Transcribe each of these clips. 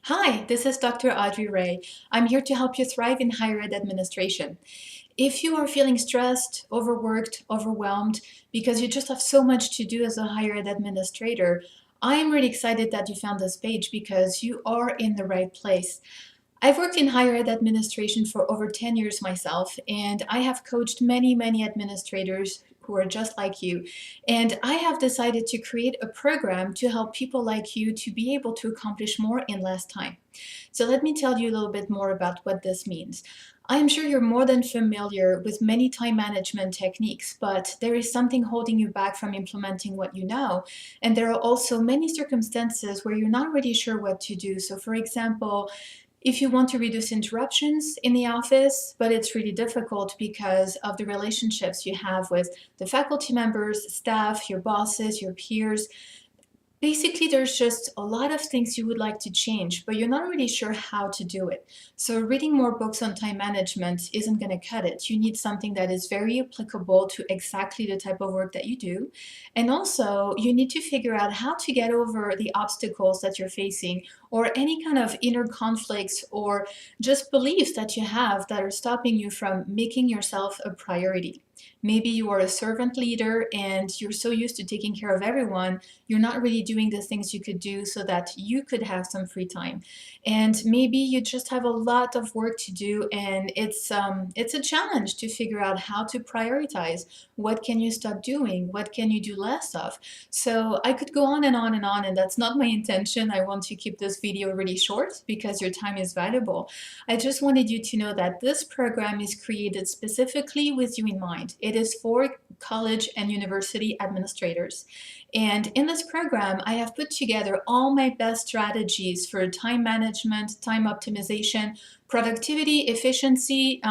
Hi, this is Dr. Audrey Reille. I'm here to help you thrive in higher ed administration. If you are feeling stressed, overworked, overwhelmed, because you just have so much to do as a higher ed administrator, I'm really excited that you found this page because you are in the right place. I've worked in higher ed administration for over 10 years myself, and I have coached many administrators who are just like you. And I have decided to create a program to help people like you to be able to accomplish more in less time. So let me tell you a little bit more about what this means. I'm sure you're more than familiar with many time management techniques, but there is something holding you back from implementing what you know. And there are also many circumstances where you're not really sure what to do. So for example, if you want to reduce interruptions in the office, but it's really difficult because of the relationships you have with the faculty members, staff, your bosses, your peers. Basically, there's just a lot of things you would like to change, but you're not really sure how to do it. So reading more books on time management isn't going to cut it. You need something that is very applicable to exactly the type of work that you do. And also, you need to figure out how to get over the obstacles that you're facing or any kind of inner conflicts or just beliefs that you have that are stopping you from making yourself a priority. Maybe you are a servant leader and you're so used to taking care of everyone, you're not really doing the things you could do so that you could have some free time. And maybe you just have a lot of work to do, and it's a challenge to figure out how to prioritize. What can you stop doing? What can you do less of? So I could go on and on and on, and that's not my intention. I want to keep this video really short because your time is valuable. I just wanted you to know that this program is created specifically with you in mind. It is for college and university administrators. And in this program, I have put together all my best strategies for time management, time optimization, productivity, efficiency,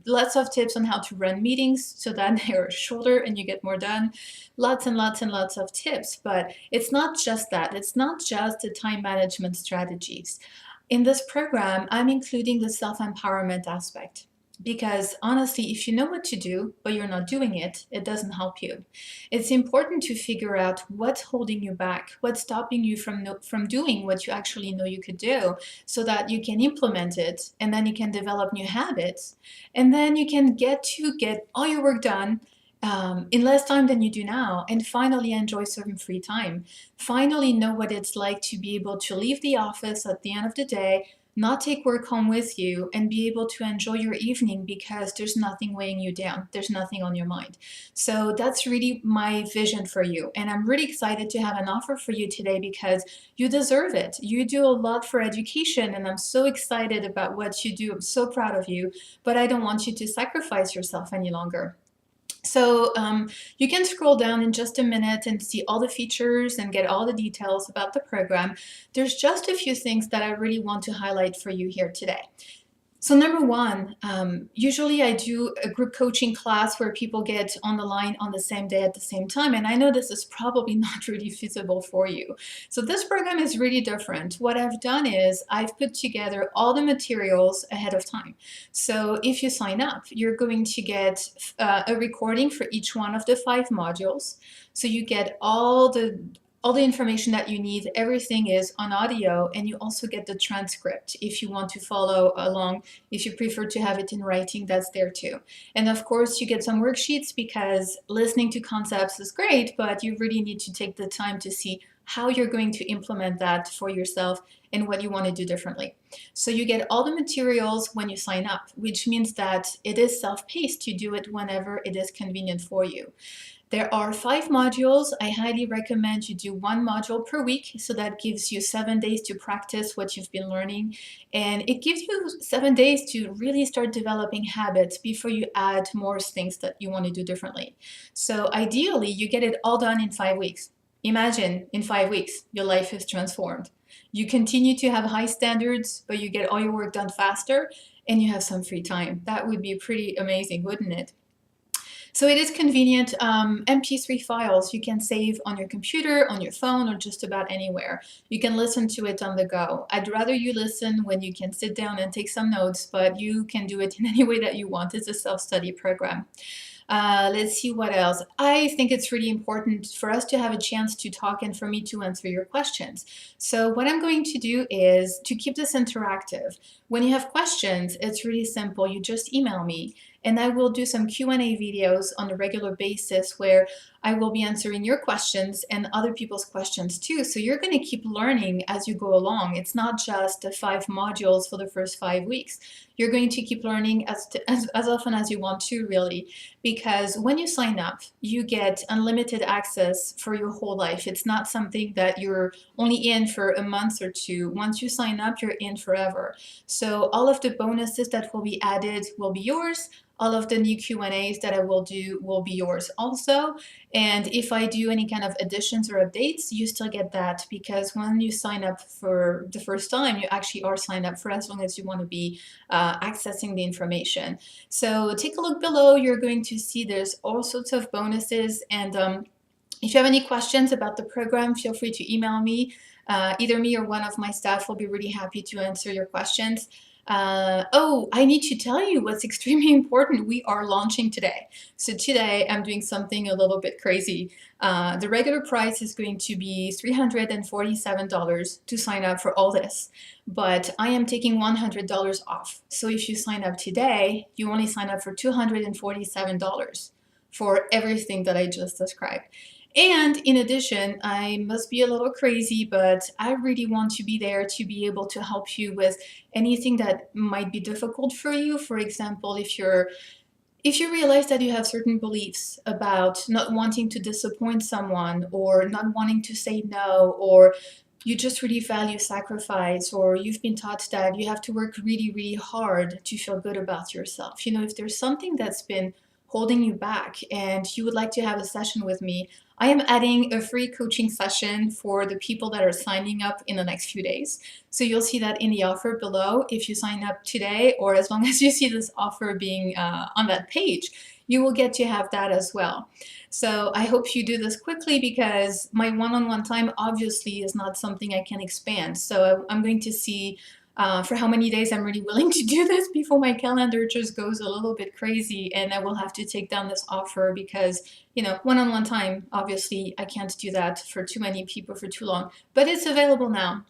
lots of tips on how to run meetings so that they're shorter and you get more done. Lots and lots of tips, but it's not just that. It's not just the time management strategies. In this program, I'm including the self-empowerment aspect. Because honestly, if you know what to do, but you're not doing it, it doesn't help you. It's important to figure out what's holding you back, what's stopping you from doing what you actually know you could do, so that you can implement it, and then you can develop new habits, and then you can get all your work done in less time than you do now, and finally enjoy some free time. Finally know what it's like to be able to leave the office at the end of the day, not take work home with you, and be able to enjoy your evening because there's nothing weighing you down. There's nothing on your mind. So that's really my vision for you. And I'm really excited to have an offer for you today because you deserve it. You do a lot for education, and I'm so excited about what you do. I'm so proud of you, but I don't want you to sacrifice yourself any longer. So you can scroll down in just a minute and see all the features and get all the details about the program. There's just a few things that I really want to highlight for you here today. So number one, usually I do a group coaching class where people get on the line on the same day at the same time. And I know this is probably not really feasible for you. So this program is really different. What I've done is I've put together all the materials ahead of time. So if you sign up, you're going to get a recording for each one of the 5 modules. So you get all the information that you need. Everything is on audio, and you also get the transcript if you want to follow along. If you prefer to have it in writing, that's there too. And of course, you get some worksheets because listening to concepts is great, but you really need to take the time to see how you're going to implement that for yourself and what you want to do differently. So you get all the materials when you sign up, which means that it is self-paced. You do it whenever it is convenient for you. There are 5 modules. I highly recommend you do 1 module per week, so that gives you 7 days to practice what you've been learning. And it gives you 7 days to really start developing habits before you add more things that you want to do differently. So ideally, you get it all done in 5 weeks. Imagine in 5 weeks, your life is transformed. You continue to have high standards, but you get all your work done faster, and you have some free time. That would be pretty amazing, wouldn't it? So it is convenient. MP3 files you can save on your computer, on your phone, or just about anywhere. You can listen to it on the go. I'd rather you listen when you can sit down and take some notes, but you can do it in any way that you want. It's a self-study program. Let's see what else. I think it's really important for us to have a chance to talk and for me to answer your questions. So what I'm going to do is to keep this interactive. When you have questions, it's really simple. You just email me and I will do some Q&A videos on a regular basis where I will be answering your questions and other people's questions too. So you're going to keep learning as you go along. It's not just the 5 modules for the first 5 weeks. You're going to keep learning as often as you want to, really, because when you sign up, you get unlimited access for your whole life. It's not something that you're only in for a month or two. Once you sign up, you're in forever. So all of the bonuses that will be added will be yours. All of the new Q&As that I will do will be yours also. And if I do any kind of additions or updates, you still get that, because when you sign up for the first time, you actually are signed up for as long as you want to be accessing the information. So take a look below. You're going to see there's all sorts of bonuses. And if you have any questions about the program, feel free to email me. Either me or one of my staff will be really happy to answer your questions. Oh, I need to tell you what's extremely important. We are launching today. So today I'm doing something a little bit crazy. The regular price is going to be $347 to sign up for all this, but I am taking $100 off. So if you sign up today, you only sign up for $247 for everything that I just described. And in addition, I must be a little crazy, but I really want to be there to be able to help you with anything that might be difficult for you. For example, if you realize that you have certain beliefs about not wanting to disappoint someone, or not wanting to say no, or you just really value sacrifice, or you've been taught that you have to work really, really hard to feel good about yourself. If there's something that's been holding you back and you would like to have a session with me, I am adding a free coaching session for the people that are signing up in the next few days. So you'll see that in the offer below. If you sign up today, or as long as you see this offer being on that page, you will get to have that as well. So I hope you do this quickly, because my one-on-one time obviously is not something I can expand. So I'm going to see for how many days I'm really willing to do this before my calendar just goes a little bit crazy and I will have to take down this offer, because one-on-one time, obviously I can't do that for too many people for too long, but it's available now.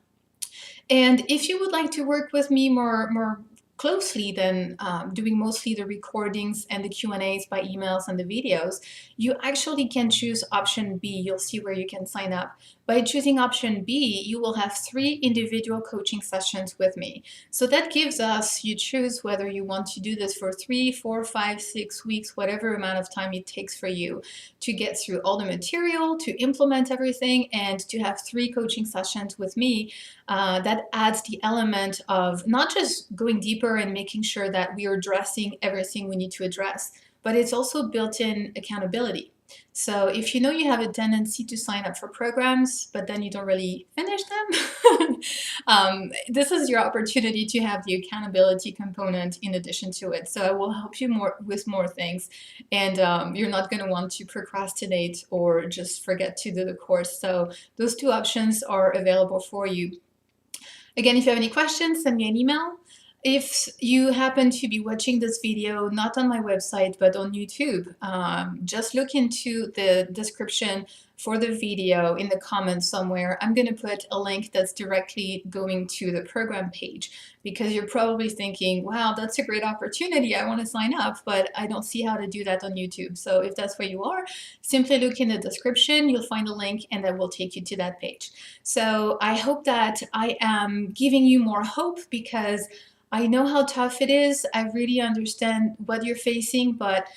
And if you would like to work with me more closely than doing mostly the recordings and the Q&As by emails and the videos, you actually can choose option B. You'll see where you can sign up. By choosing option B, you will have 3 individual coaching sessions with me. So that gives us, you choose whether you want to do this for 3, 4, 5, 6 weeks, whatever amount of time it takes for you to get through all the material, to implement everything, and to have 3 coaching sessions with me. That adds the element of not just going deeper and making sure that we are addressing everything we need to address, but it's also built-in accountability. So if you have a tendency to sign up for programs, but then you don't really finish them, this is your opportunity to have the accountability component in addition to it. So I will help you with more things, and you're not going to want to procrastinate or just forget to do the course. So those 2 options are available for you. Again, if you have any questions, send me an email. If you happen to be watching this video not on my website but on YouTube, just look into the description for the video in the comments somewhere. I'm going to put a link that's directly going to the program page, because you're probably thinking, wow, that's a great opportunity. I want to sign up, but I don't see how to do that on YouTube. So if that's where you are, simply look in the description. You'll find a link and that will take you to that page. So I hope that I am giving you more hope, because I know how tough it is. I really understand what you're facing, but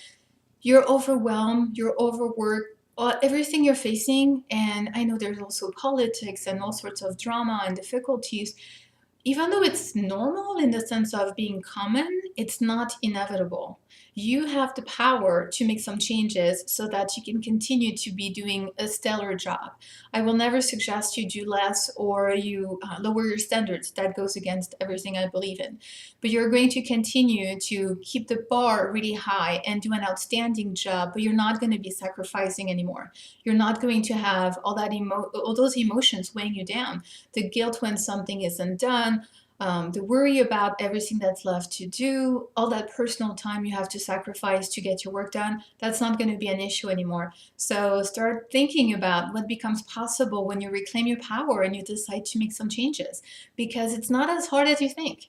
you're overwhelmed, you're overworked, everything you're facing. And I know there's also politics and all sorts of drama and difficulties. Even though it's normal in the sense of being common, it's not inevitable. You have the power to make some changes so that you can continue to be doing a stellar job. I will never suggest you do less or you lower your standards. That goes against everything I believe in. But you're going to continue to keep the bar really high and do an outstanding job, but you're not going to be sacrificing anymore. You're not going to have all those emotions weighing you down. The guilt when something isn't done, the worry about everything that's left to do, all that personal time you have to sacrifice to get your work done, that's not going to be an issue anymore. So start thinking about what becomes possible when you reclaim your power and you decide to make some changes, because it's not as hard as you think.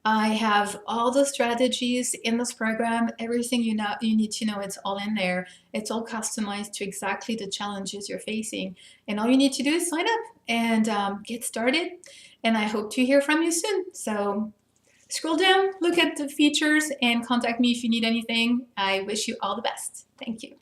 I have all the strategies in this program. Everything you need to know, it's all in there. It's all customized to exactly the challenges you're facing. And all you need to do is sign up and get started. And I hope to hear from you soon. So scroll down, look at the features, and contact me if you need anything. I wish you all the best. Thank you.